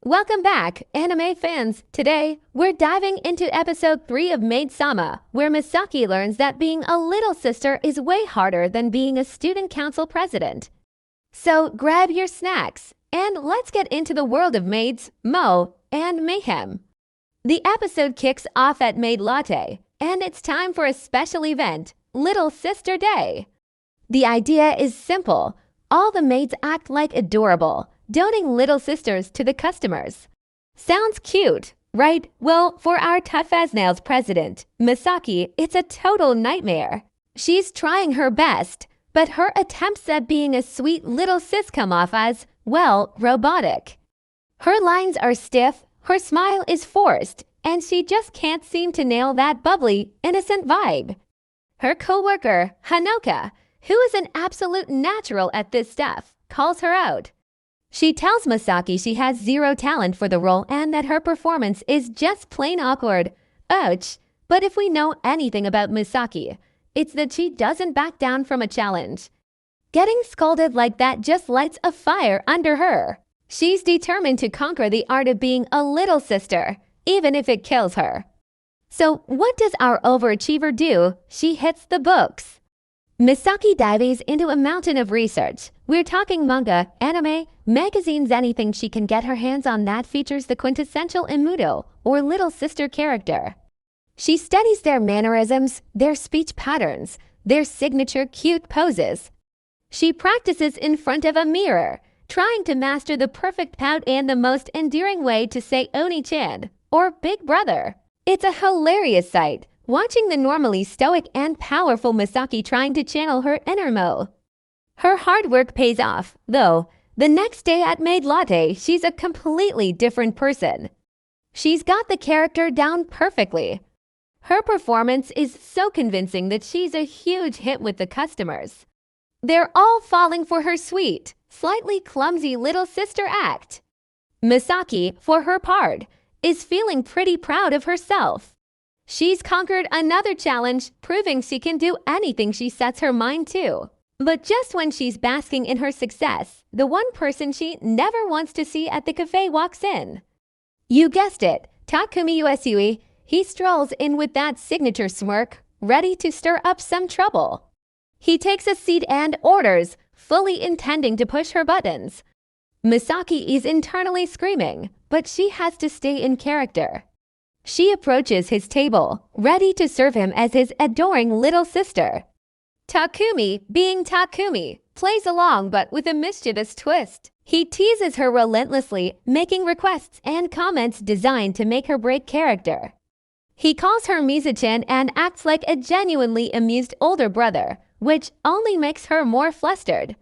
Welcome back, anime fans! Today, we're diving into episode 3 of Maid Sama, where Misaki learns that being a little sister is way harder than being a student council president. So grab your snacks, and let's get into the world of maids, mo, and mayhem. The episode kicks off at Maid Latte, and it's time for a special event, Little Sister Day. The idea is simple. All the maids act like adorable, donating little sisters to the customers. Sounds cute, right? Well, for our tough-as-nails president, Misaki, it's a total nightmare. She's trying her best, but her attempts at being a sweet little sis come off as, well, robotic. Her lines are stiff, her smile is forced, and she just can't seem to nail that bubbly, innocent vibe. Her coworker, Hanoka, who is an absolute natural at this stuff, calls her out. She tells Misaki she has zero talent for the role and that her performance is just plain awkward. Ouch. But if we know anything about Misaki, it's that she doesn't back down from a challenge. Getting scolded like that just lights a fire under her. She's determined to conquer the art of being a little sister, even if it kills her. So what does our overachiever do? She hits the books. Misaki dives into a mountain of research. We're talking manga, anime, magazines, anything she can get her hands on that features the quintessential Imudo, or little sister character. She studies their mannerisms, their speech patterns, their signature cute poses. She practices in front of a mirror, trying to master the perfect pout and the most endearing way to say Oni-chan, or Big Brother. It's a hilarious sight, watching the normally stoic and powerful Misaki trying to channel her inner Mo. Her hard work pays off, though. The next day at Maid Latte, she's a completely different person. She's got the character down perfectly. Her performance is so convincing that she's a huge hit with the customers. They're all falling for her sweet, slightly clumsy little sister act. Misaki, for her part, is feeling pretty proud of herself. She's conquered another challenge, proving she can do anything she sets her mind to. But just when she's basking in her success, the one person she never wants to see at the cafe walks in. You guessed it, Takumi Usui. He strolls in with that signature smirk, ready to stir up some trouble. He takes a seat and orders, fully intending to push her buttons. Misaki is internally screaming, but she has to stay in character. She approaches his table, ready to serve him as his adoring little sister. Takumi, being Takumi, plays along but with a mischievous twist. He teases her relentlessly, making requests and comments designed to make her break character. He calls her Mizu-chan and acts like a genuinely amused older brother, which only makes her more flustered.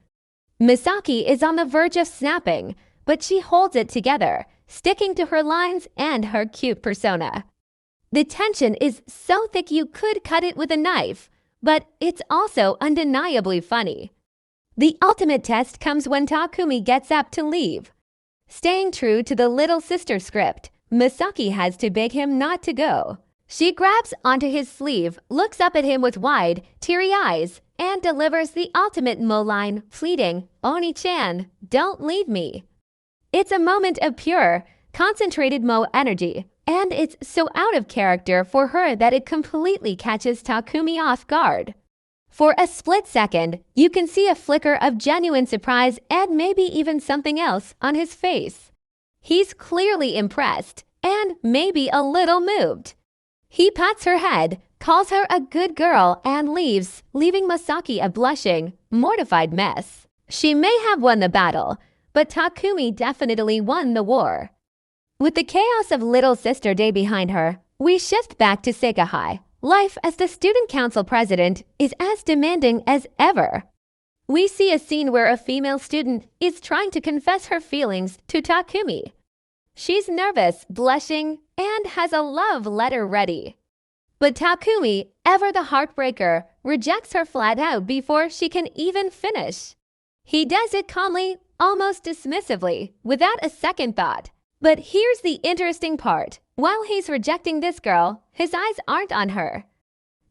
Misaki is on the verge of snapping, but she holds it together, sticking to her lines and her cute persona. The tension is so thick you could cut it with a knife, but it's also undeniably funny. The ultimate test comes when Takumi gets up to leave. Staying true to the little sister script, Misaki has to beg him not to go. She grabs onto his sleeve, looks up at him with wide, teary eyes, and delivers the ultimate Mo line, pleading, "Oni-chan, don't leave me." It's a moment of pure, concentrated Mo energy, and it's so out of character for her that it completely catches Takumi off guard. For a split second, you can see a flicker of genuine surprise and maybe even something else on his face. He's clearly impressed and maybe a little moved. He pats her head, calls her a good girl, and leaves, leaving Misaki a blushing, mortified mess. She may have won the battle, but Takumi definitely won the war. With the chaos of Little Sister Day behind her, we shift back to Seikahai. Life as the student council president is as demanding as ever. We see a scene where a female student is trying to confess her feelings to Takumi. She's nervous, blushing, and has a love letter ready. But Takumi, ever the heartbreaker, rejects her flat out before she can even finish. He does it calmly, almost dismissively, without a second thought. But here's the interesting part. While he's rejecting this girl, his eyes aren't on her.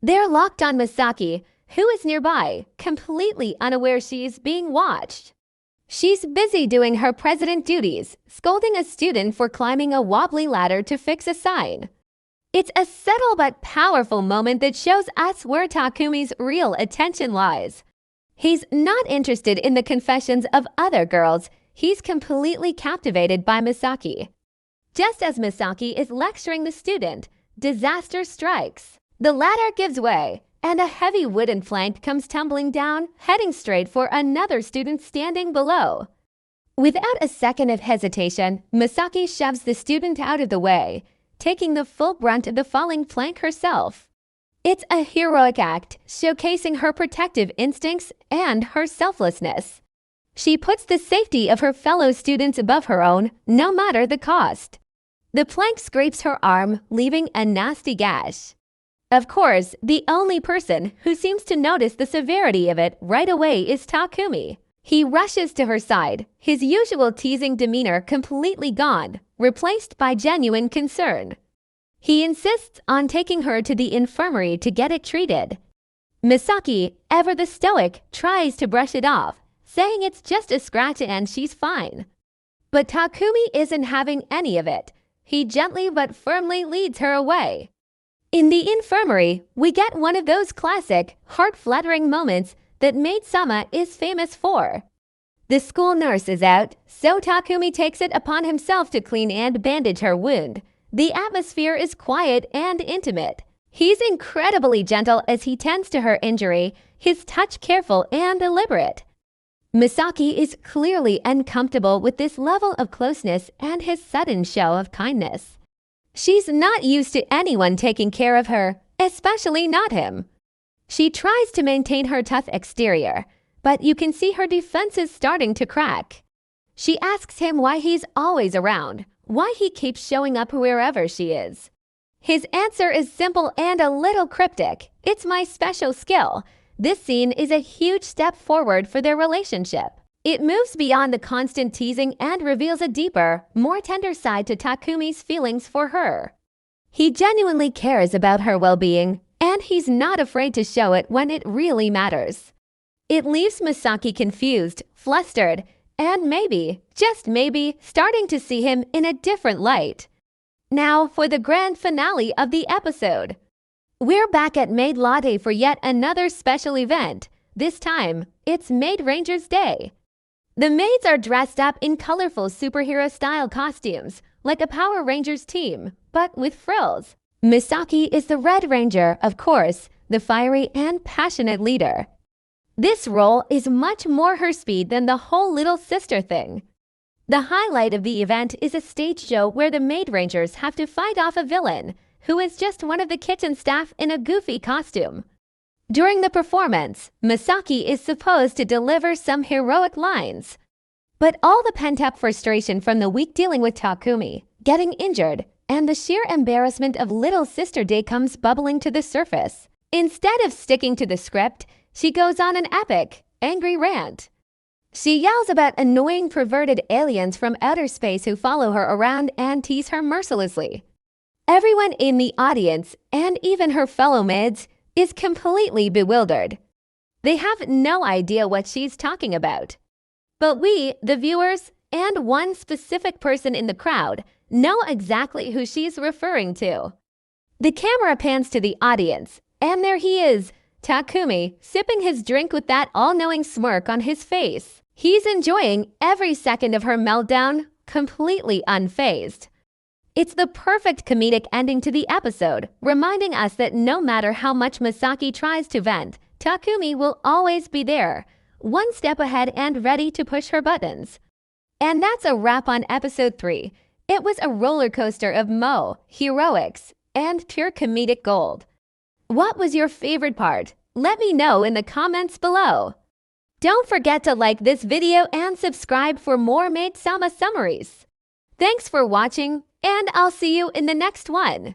They're locked on Misaki, who is nearby, completely unaware she's being watched. She's busy doing her president duties, scolding a student for climbing a wobbly ladder to fix a sign. It's a subtle but powerful moment that shows us where Takumi's real attention lies. He's not interested in the confessions of other girls. He's completely captivated by Misaki. Just as Misaki is lecturing the student, disaster strikes. The ladder gives way, and a heavy wooden plank comes tumbling down, heading straight for another student standing below. Without a second of hesitation, Misaki shoves the student out of the way, taking the full brunt of the falling plank herself. It's a heroic act, showcasing her protective instincts and her selflessness. She puts the safety of her fellow students above her own, no matter the cost. The plank scrapes her arm, leaving a nasty gash. Of course, the only person who seems to notice the severity of it right away is Takumi. He rushes to her side, his usual teasing demeanor completely gone, replaced by genuine concern. He insists on taking her to the infirmary to get it treated. Misaki, ever the stoic, tries to brush it off, saying it's just a scratch and she's fine. But Takumi isn't having any of it. He gently but firmly leads her away. In the infirmary, we get one of those classic, heart-fluttering moments that Maid Sama is famous for. The school nurse is out, so Takumi takes it upon himself to clean and bandage her wound. The atmosphere is quiet and intimate. He's incredibly gentle as he tends to her injury, his touch careful and deliberate. Misaki is clearly uncomfortable with this level of closeness and his sudden show of kindness. She's not used to anyone taking care of her, especially not him. She tries to maintain her tough exterior, but you can see her defenses starting to crack. She asks him why he's always around, why he keeps showing up wherever she is. His answer is simple and a little cryptic. It's my special skill. This scene is a huge step forward for their relationship. It moves beyond the constant teasing and reveals a deeper, more tender side to Takumi's feelings for her. He genuinely cares about her well-being, and he's not afraid to show it when it really matters. It leaves Misaki confused, flustered, and maybe, just maybe, starting to see him in a different light. Now for the grand finale of the episode. We're back at Maid Latte for yet another special event. This time, it's Maid Rangers Day. The maids are dressed up in colorful superhero-style costumes, like a Power Rangers team, but with frills. Misaki is the Red Ranger, of course, the fiery and passionate leader. This role is much more her speed than the whole little sister thing. The highlight of the event is a stage show where the Maid Rangers have to fight off a villain, who is just one of the kitchen staff in a goofy costume. During the performance, Misaki is supposed to deliver some heroic lines. But all the pent-up frustration from the week dealing with Takumi, getting injured, and the sheer embarrassment of Little Sister Day comes bubbling to the surface. Instead of sticking to the script, she goes on an epic, angry rant. She yells about annoying perverted aliens from outer space who follow her around and tease her mercilessly. Everyone in the audience, and even her fellow maids, is completely bewildered. They have no idea what she's talking about. But we, the viewers, and one specific person in the crowd, know exactly who she's referring to. The camera pans to the audience, and there he is, Takumi, sipping his drink with that all-knowing smirk on his face. He's enjoying every second of her meltdown, completely unfazed. It's the perfect comedic ending to the episode, reminding us that no matter how much Misaki tries to vent, Takumi will always be there, one step ahead and ready to push her buttons. And that's a wrap on episode 3. It was a roller coaster of heroics, and pure comedic gold. What was your favorite part? Let me know in the comments below. Don't forget to like this video and subscribe for more Maid Sama summaries. Thanks for watching, and I'll see you in the next one.